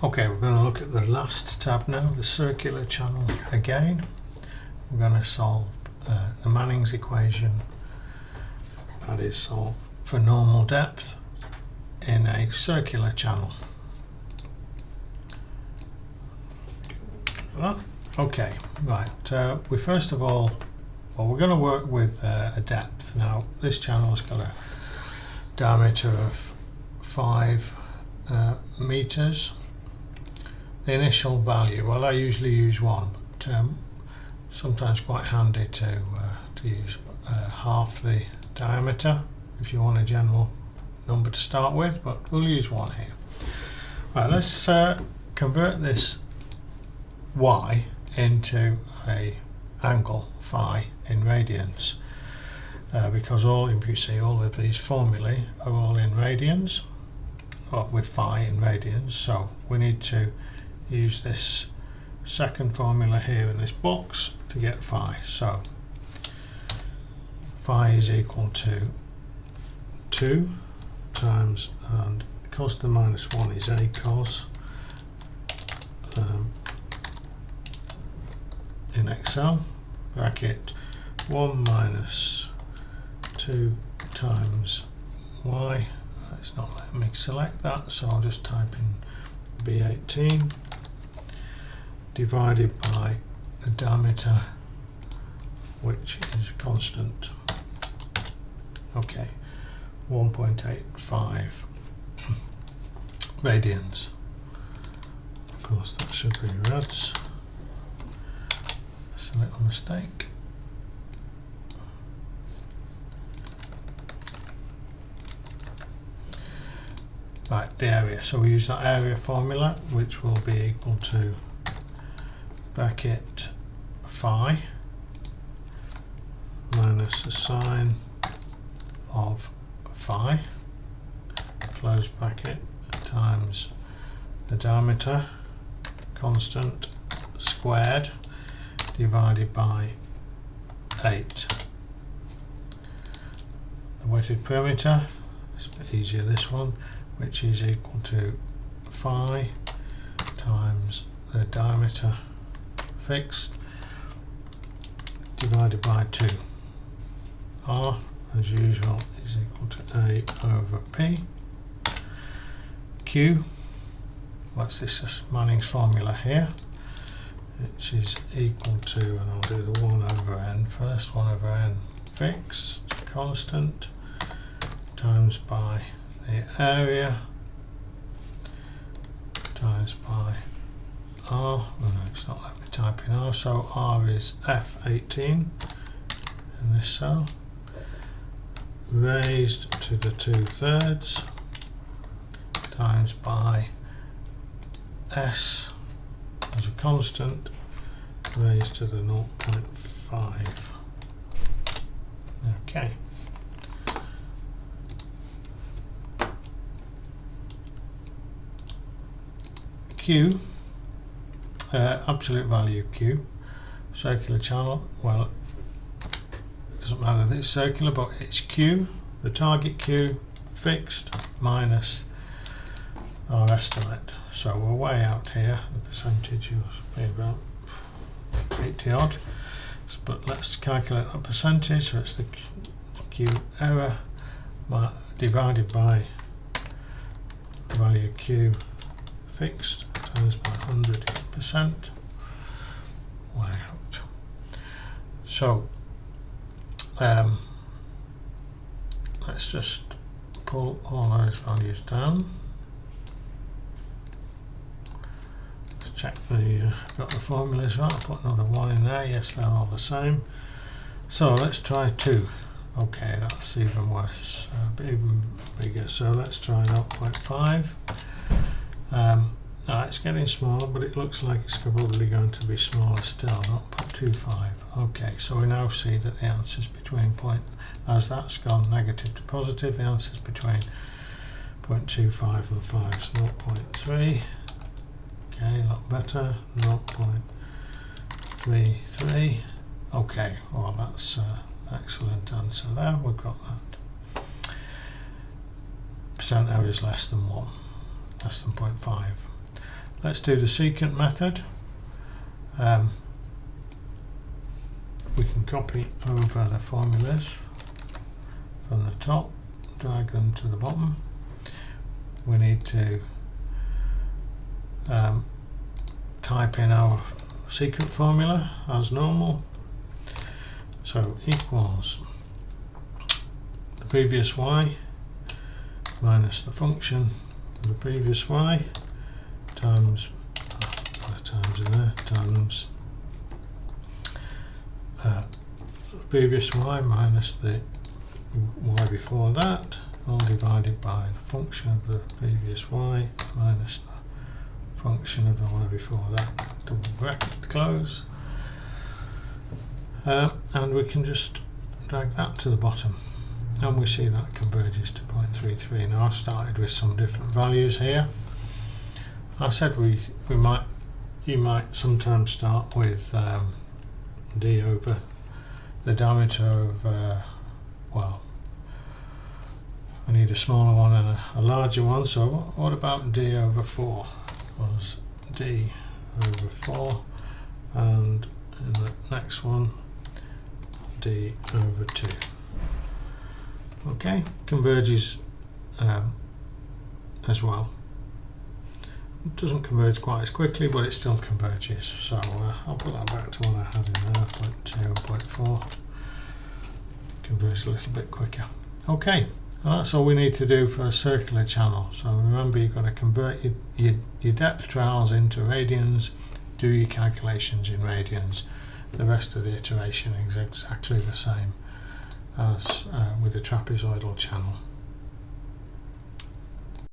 Okay, we're going to look at the last tab now, the circular channel again. We're going to solve the Manning's equation, that is solve for normal depth in a circular channel. Okay, right, we first of all, we're going to work with a depth. Now this channel's got a diameter of 5 meters. The initial value, well, I usually use 1, but sometimes quite handy to use half the diameter if you want a general number to start with, but we'll use 1 here. Right, let's convert this y into a angle phi in radians, because if you see all of these formulae are all in radians, or with phi in radians, so we need to use this second formula here in this box to get phi. So phi is equal to 2 times, and cos to the minus 1 is a cos in Excel, bracket 1 minus 2 times y. It's not letting me select that, so I'll just type in B18 divided by the diameter, which is constant. Okay, 1.85 radians. Of course that should be rads. That's a little mistake. Right, the area. So we use that area formula, which will be equal to bracket phi minus the sine of phi, close bracket, times the diameter, constant, squared, divided by 8. The weighted perimeter, it's a bit easier this one, which is equal to phi times the diameter fixed divided by 2. R, as usual, is equal to A over P. Q, what's this Manning's formula here, which is equal to, and I'll do the 1 over n first, 1 over n fixed, constant, times by the area, times by R. Oh, no, it's not letting me type in R, so R is F18 in this cell, raised to the 2/3 times by S as a constant, raised to the 0.5. Okay. Q, absolute value Q, circular channel, well, it doesn't matter that it's circular, but it's Q, the target Q, fixed, minus our estimate. So we're way out here, the percentage will be about 80 odd, but let's calculate that percentage. So it's the Q error divided by the value Q fixed times by 100%, way out. So let's just pull all those values down. Let's check got the formulas right. I'll put another 1 in there. Yes, they're all the same. So let's try 2. Okay, that's even worse, even bigger. So let's try 0.5. It's getting smaller, but it looks like it's probably going to be smaller still, 0.25. Okay, so we now see that the answer is between as that's gone negative to positive, the answer is between 0.25 and 5, so 0.3. Okay, a lot better, 0.33. Okay, well that's excellent answer there, we've got that. Percent error is less than 1, less than 0.5. let's do the secant method. We can copy over the formulas from the top, drag them to the bottom. We need to type in our secant formula as normal. So equals the previous y minus the function of the previous y times, times in there, times previous y minus the y before that, all divided by the function of the previous y minus the function of the y before that, double bracket close, and we can just drag that to the bottom, and we see that converges to 0.33. Now I've started with some different values here. I said you might sometimes start with d over the diameter of, well, I need a smaller one and a larger one, so what about d over 4? Was d over 4, and in the next one d over 2. Okay, converges as well. It doesn't converge quite as quickly, but it still converges. So I'll put that back to what I had in there, 0.2 and 0.4. Converge a little bit quicker. Okay, well, that's all we need to do for a circular channel. So remember, you've got to convert your depth trials into radians, do your calculations in radians. The rest of the iteration is exactly the same as with the trapezoidal channel.